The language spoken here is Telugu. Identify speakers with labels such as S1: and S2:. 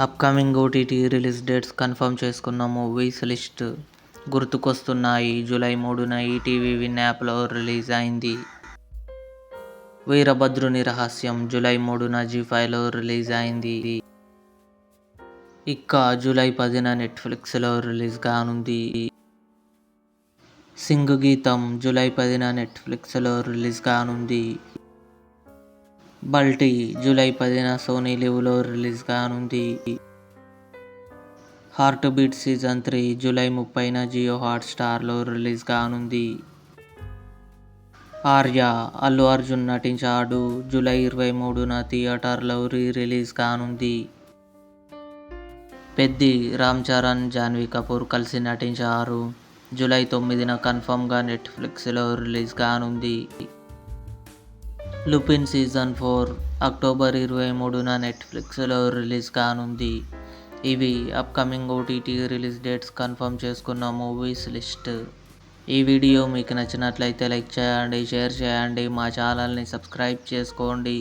S1: Upcoming OTT release dates confirm చేసుకున్న మూవీస్ లిస్ట్ గుర్తుకొస్తున్నాయి. జూలై 3న ఈటీవీ విన్ యాప్లో రిలీజ్ అయింది. వీరభద్రుని రహస్యం జూలై 3న జీ5లో రిలీజ్ అయింది. ఇక జూలై 10న నెట్ఫ్లిక్స్లో రిలీజ్ కానుంది. సింగ్ గీతం జూలై 10న నెట్ఫ్లిక్స్లో రిలీజ్ కానుంది. బల్టీ జూలై 10న సోనీ లివ్లో రిలీజ్ కానుంది. హార్ట్ బీట్ సీజన్ 3 జూలై 30న జియో హాట్స్టార్లో రిలీజ్ కానుంది. ఆర్య అల్లు అర్జున్ నటించాడు. జూలై 23న థియేటర్లో రిలీజ్ కానుంది. పెద్ది రామ్ చరణ్, జాన్వీ కపూర్ కలిసి నటించారు. జూలై 9న కన్ఫర్మ్గా నెట్ఫ్లిక్స్లో రిలీజ్ కానుంది. లుపిన్ సీజన్ 4 అక్టోబర్ 23న నెట్ఫ్లిక్స్లో రిలీజ్ కానుంది. ఇవి upcoming OTT release dates confirm చేసుకున్న మూవీస్ లిస్ట్. ఈ వీడియో మీకు నచ్చినట్లయితే లైక్ చేయండి, షేర్ చేయండి, మా ఛానల్ని సబ్స్క్రైబ్ చేసుకోండి.